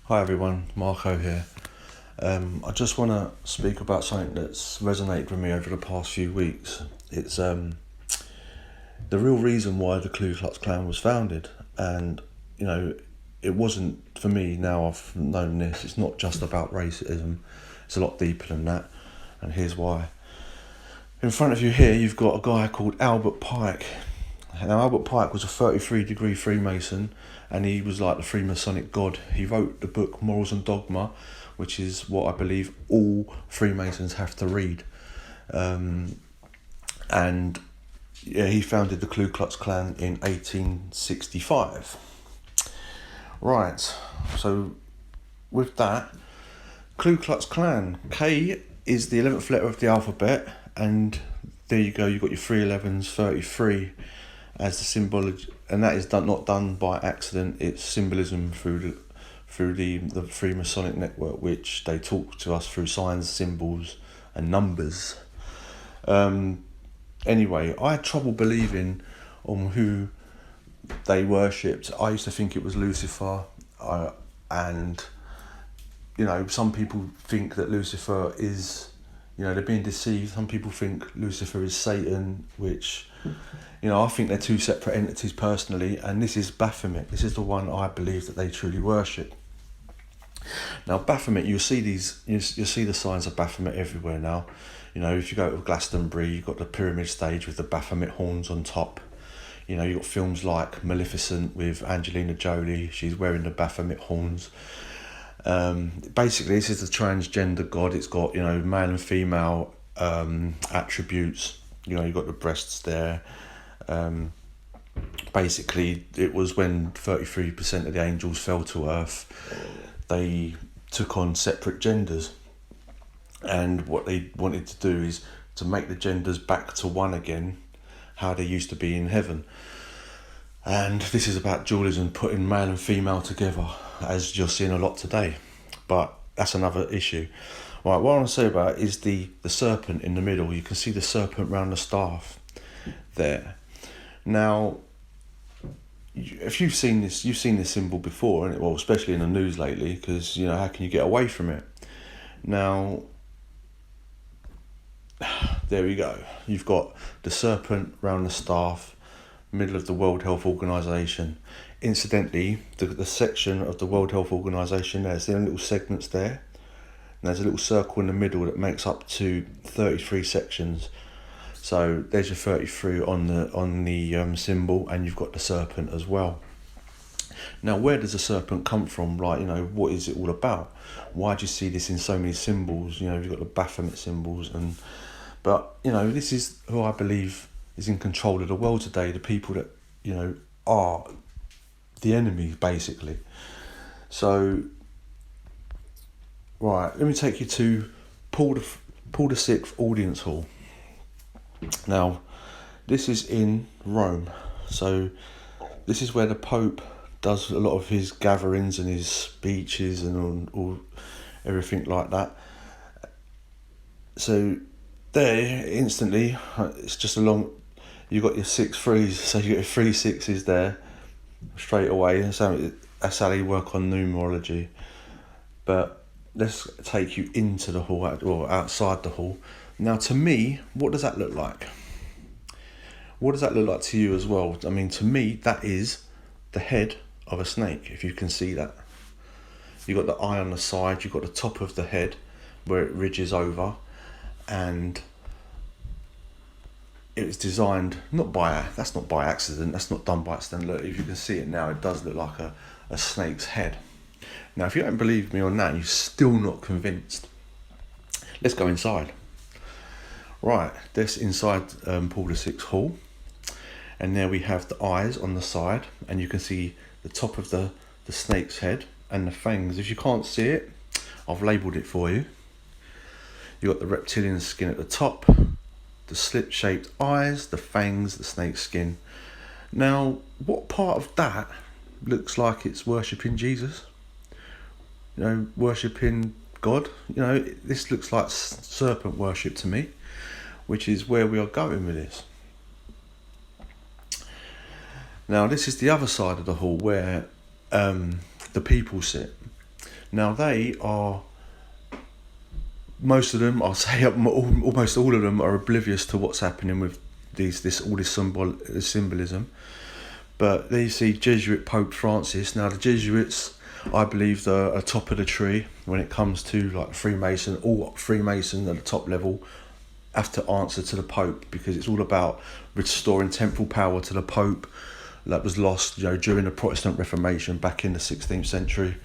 Hi everyone, Marco here. I just want to speak about something that's resonated with me over the past few weeks. It's the real reason why the Ku Klux Klan was founded, and it wasn't for me. Now I've known this. It's not just about racism. It's a lot deeper than that, and here's why. In front of you here, you've got a guy called Albert Pike. Now, Albert Pike was a 33-degree Freemason, and he was like the Freemasonic god. He wrote the book Morals and Dogma, which is what I believe all Freemasons have to read. And he founded the Ku Klux Klan in 1865. Right, so with that, Ku Klux Klan, K is the 11th letter of the alphabet, and there you go, you've got your 311s, 33 as the symbology, and that is not done by accident. It's symbolism through the Freemasonic network, which they talk to us through signs, symbols and numbers. Anyway, I had trouble believing on who they worshipped. I used to think it was Lucifer, and some people think that Lucifer is, they're being deceived. Some people think Lucifer is Satan, which, I think they're two separate entities personally, and this is Baphomet. This is the one I believe that they truly worship. Now, Baphomet, you see the signs of Baphomet everywhere now. If you go to Glastonbury, you've got the pyramid stage with the Baphomet horns on top. You've got films like Maleficent with Angelina Jolie. She's wearing the Baphomet horns. Basically, this is the transgender god. It's got, male and female attributes. You've got the breasts there. Basically, it was when 33% of the angels fell to earth, they took on separate genders. And what they wanted to do is to make the genders back to one again, how they used to be in heaven. And this is about dualism, putting male and female together, as you're seeing a lot today. But that's another issue. Right, what I want to say about is the serpent in the middle. You can see the serpent round the staff there. Now, if you've seen this symbol before, and well, especially in the news lately, because how can you get away from it? Now, there we go. You've got the serpent round the staff, middle of the World Health Organization. Incidentally, the section of the World Health Organization, there's the little segments there. And there's a little circle in the middle that makes up to 33 sections. So there's your 33 on the symbol, and you've got the serpent as well. Now, where does the serpent come from? What is it all about? Why do you see this in so many symbols? You've got the Baphomet symbols, but this is who I believe is in control of the world today. The people that are the enemy, basically. So, right, let me take you to Paul the Sixth Audience Hall. Now, this is in Rome. So, this is where the Pope does a lot of his gatherings and his speeches and all everything like that. So, there instantly, it's just you got your 6 threes, so you got your 3 6s there straight away. That's how they work on numerology. But let's take you into the hall, or outside the hall. Now, to me, what does that look like? What does that look like to you as well? I mean, to me, that is the head of a snake, if you can see that. You've got the eye on the side, you've got the top of the head where it ridges over, and it was designed that's not by accident, that's not done by accident. Look, if you can see it now, it does look like a snake's head. Now, if you don't believe me on that, you're still not convinced, let's go inside. Right, this inside Paul VI Hall, and there we have the eyes on the side, and you can see the top of the snake's head and the fangs. If you can't see it, I've labelled it for you. You've got the reptilian skin at the top, the slit-shaped eyes, the fangs, the snake skin. Now, what part of that looks like it's worshipping Jesus? Worshipping God? This looks like serpent worship to me, which is where we are going with this. Now, this is the other side of the hall where the people sit. Now they are, most of them, I'll say almost all of them, are oblivious to what's happening with all this symbolism. But they see Jesuit Pope Francis. Now the Jesuits, I believe, are top of the tree when it comes to like Freemason. All Freemasons at the top level have to answer to the Pope, because it's all about restoring temporal power to the Pope that was lost, during the Protestant Reformation back in the 16th century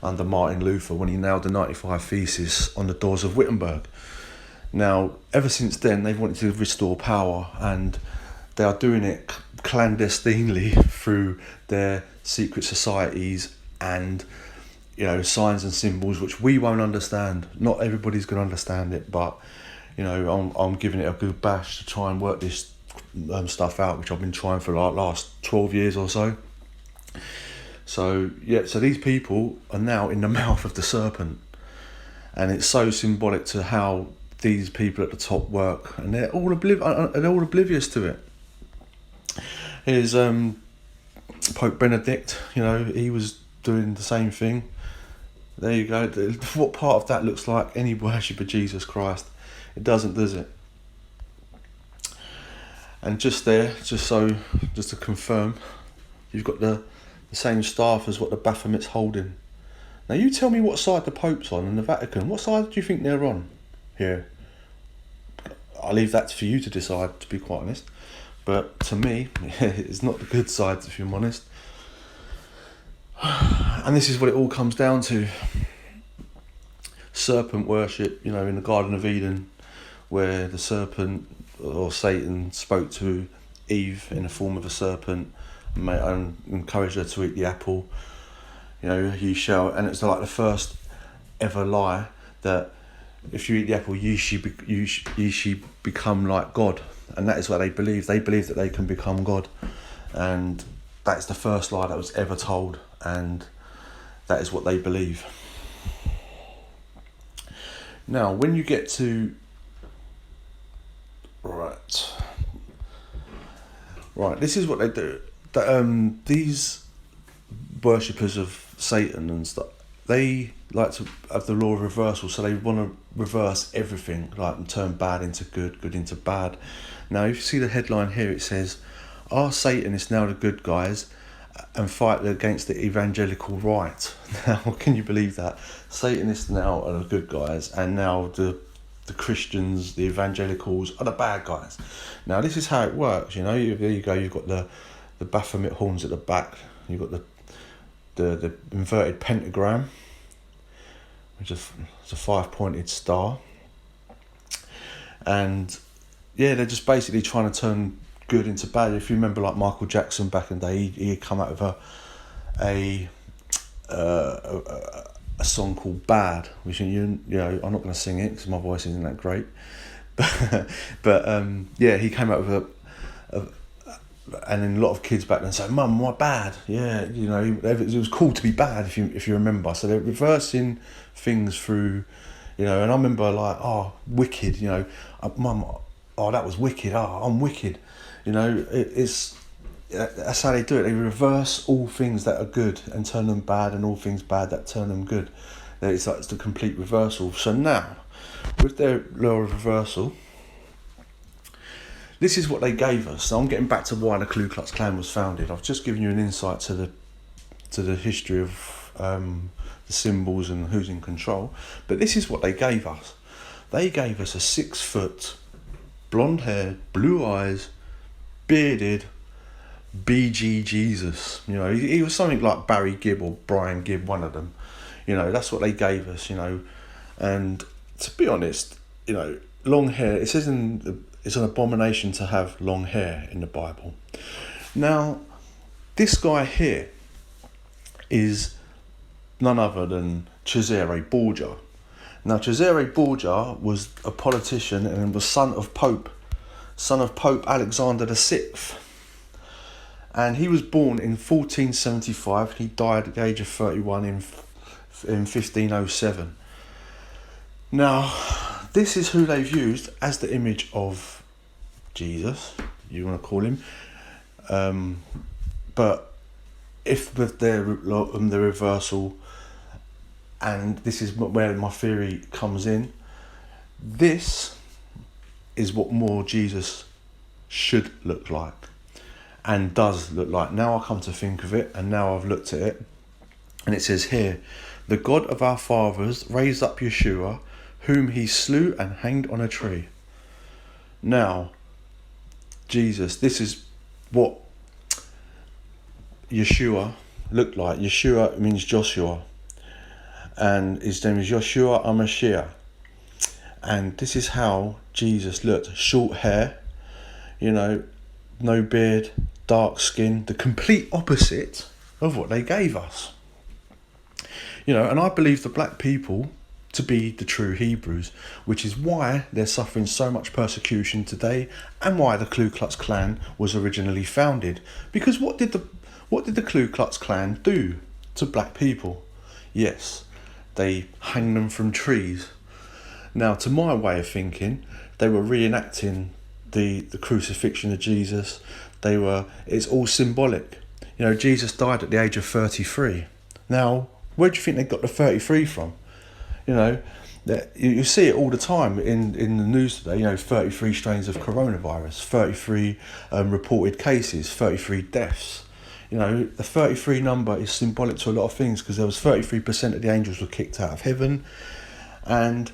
under Martin Luther, when he nailed the 95 Theses on the doors of Wittenberg. Now, ever since then, they've wanted to restore power, and they are doing it clandestinely through their secret societies and signs and symbols which we won't understand. Not everybody's going to understand it, but I'm giving it a good bash to try and work this stuff out, which I've been trying for the last 12 years or so. So these people are now in the mouth of the serpent, and it's so symbolic to how these people at the top work, and they're all oblivious to it. Here's Pope Benedict. He was doing the same thing. There you go. What part of that looks like any worship of Jesus Christ? It doesn't, does it? And just to confirm, you've got the same staff as what the Baphomet's holding. Now you tell me what side the Pope's on in the Vatican. What side do you think they're on here? I'll leave that for you to decide, to be quite honest. But to me, it's not the good side, if I'm honest. And this is what it all comes down to. Serpent worship, in the Garden of Eden, where the serpent or Satan spoke to Eve in the form of a serpent and encouraged her to eat the apple. You shall, and it's like the first ever lie that if you eat the apple, ye shall become like God. And that is what they believe. They believe that they can become God. And that is the first lie that was ever told. And that is what they believe. Now, when you get to... Right, this is what they do. These worshippers of Satan and stuff, they like to have the law of reversal, so they want to reverse everything, like and turn bad into good, good into bad. Now, if you see the headline here, it says, "Are Satanists now the good guys and fight against the evangelical right?" Now, can you believe that? Satanists now are the good guys, and now the Christians, the evangelicals, are the bad guys. Now, this is how it works. There you go. You've got the Baphomet horns at the back. You've got the inverted pentagram, which is a 5-pointed star. And yeah, they're just basically trying to turn good into bad. If you remember, like Michael Jackson back in the day, he had come out with a song called Bad, which I'm not going to sing it because my voice isn't that great, but he came out with and then a lot of kids back then say, "Mum, why bad?" Yeah, it was cool to be bad if you remember. So they're reversing things through, and I remember like, "Oh, wicked," "Mum, oh, that was wicked. Oh, I'm wicked," that's how they do it. They reverse all things that are good and turn them bad, and all things bad that turn them good. It's the complete reversal. So now, with their law of reversal, this is what they gave us. So I'm getting back to why the Ku Klux Klan was founded. I've just given you an insight to the history of the symbols and who's in control. But this is what they gave us. They gave us a 6-foot, blonde-haired, blue eyes, bearded, BG Jesus. He was something like Barry Gibb or Brian Gibb, one of them. That's what they gave us. And to be honest, long hair. It says it's an abomination to have long hair in the Bible. Now, this guy here is none other than Cesare Borgia. Now, Cesare Borgia was a politician and was son of Pope Alexander VI. And he was born in 1475. He died at the age of 31 in 1507. Now, this is who they've used as the image of Jesus, you want to call him. But if with their reversal, and this is where my theory comes in. This is what more Jesus should look like and does look like. Now I come to think of it, and now I've looked at it, and it says here, the God of our fathers raised up Yeshua, whom he slew and hanged on a tree. Now, Jesus, this is what Yeshua looked like. Yeshua means Joshua, and his name is Yeshua HaMashiach. And this is how Jesus looked. Short hair, no beard, dark skin, the complete opposite of what they gave us. And I believe the black people to be the true Hebrews, which is why they're suffering so much persecution today, and why the Ku Klux Klan was originally founded. Because what did the Ku Klux Klan do to black people? Yes, they hang them from trees. Now, to my way of thinking, they were reenacting the crucifixion of Jesus. It's all symbolic. Jesus died at the age of 33. Now, where do you think they got the 33 from? You see it all the time in the news today. 33 strains of coronavirus, 33 reported cases, 33 deaths. The 33 number is symbolic to a lot of things, because there was 33% of the angels were kicked out of heaven. And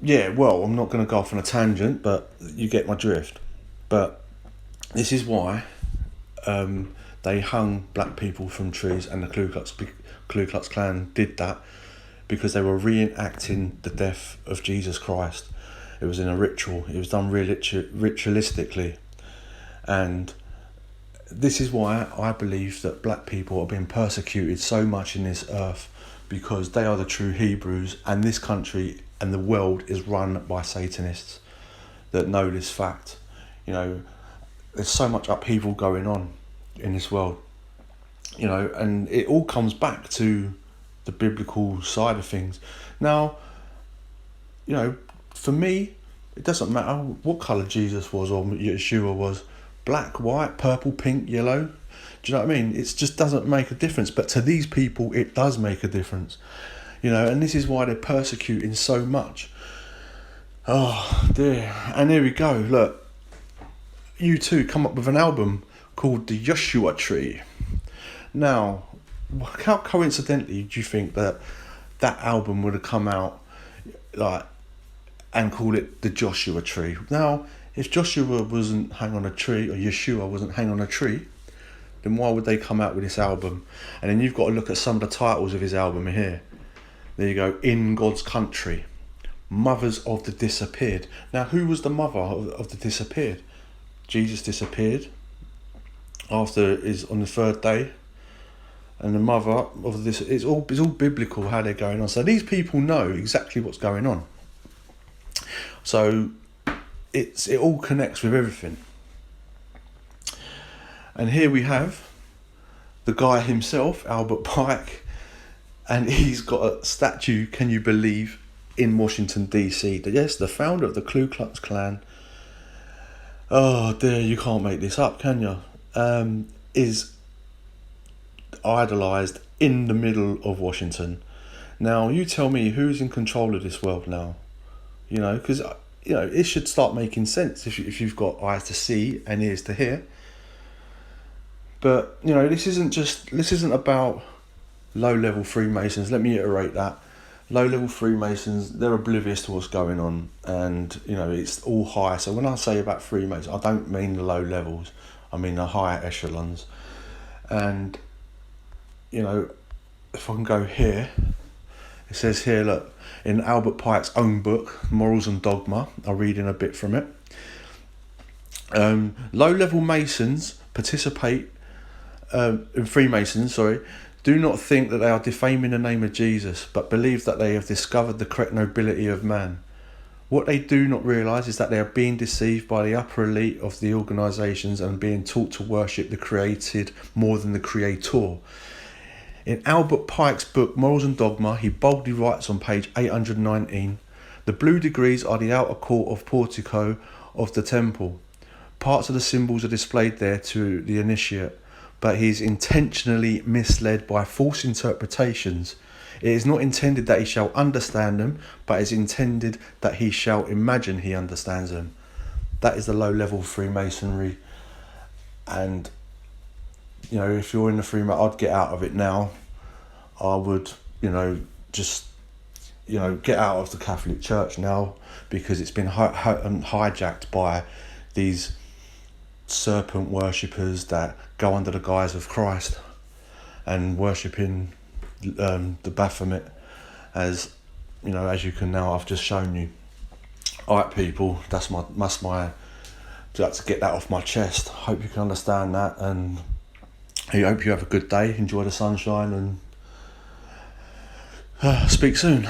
I'm not going to go off on a tangent, but you get my drift. But this is why they hung black people from trees, and the Ku Klux Klan did that, because they were reenacting the death of Jesus Christ. It was in a ritual. It was done ritualistically. And this is why I believe that black people are being persecuted so much in this earth, because they are the true Hebrews, and this country and the world is run by Satanists that know this fact. There's so much upheaval going on in this world, and it all comes back to the biblical side of things. Now, for me, it doesn't matter what colour Jesus was or Yeshua was, black, white, purple, pink, yellow. Do you know what I mean? It just doesn't make a difference. But to these people, it does make a difference. And this is why they're persecuting so much. Oh dear. And here we go. Look, U2 come up with an album called The Joshua Tree. Now, how coincidentally do you think that album would have come out and call it The Joshua Tree? Now, if Joshua wasn't hang on a tree, or Yeshua wasn't hang on a tree, then why would they come out with this album? And then you've got to look at some of the titles of his album here. There you go. In God's Country, Mothers of the Disappeared. Now, who was the mother of the disappeared? Jesus disappeared on the third day, and the mother of this. It's all biblical how they're going on. So these people know exactly what's going on. So it all connects with everything. And here we have the guy himself, Albert Pike, and he's got a statue, can you believe, in Washington DC. Yes, the founder of the Ku Klux Klan. Oh dear, you can't make this up, can you? Is idolised in the middle of Washington. Now, you tell me who's in control of this world now. Because it should start making sense if you've got eyes to see and ears to hear. But this isn't about low-level Freemasons. Let me iterate that. Low-level Freemasons, they're oblivious to what's going on, and it's all high. So when I say about Freemasons, I don't mean the low levels. I mean the higher echelons. And if I can go here, it says here, look, in Albert Pike's own book, Morals and Dogma, I'll read in a bit from it. Low-level Masons participate in Freemasons, do not think that they are defaming the name of Jesus, but believe that they have discovered the correct nobility of man. What they do not realise is that they are being deceived by the upper elite of the organisations and being taught to worship the created more than the creator. In Albert Pike's book, Morals and Dogma, he boldly writes on page 819, the blue degrees are the outer court of portico of the temple. Parts of the symbols are displayed there to the initiate, but he is intentionally misled by false interpretations. It is not intended that he shall understand them, but is intended that he shall imagine he understands them. That is the low level Freemasonry. And, you know, if you're in the Freemasonry, I'd get out of it now. I would, just, get out of the Catholic Church now, because it's been hijacked by these serpent worshippers that go under the guise of Christ and worshipping the Baphomet, as you can now. I've just shown you. Alright, people, that's my to get that off my chest. Hope you can understand that, and I hope you have a good day. Enjoy the sunshine, and speak soon.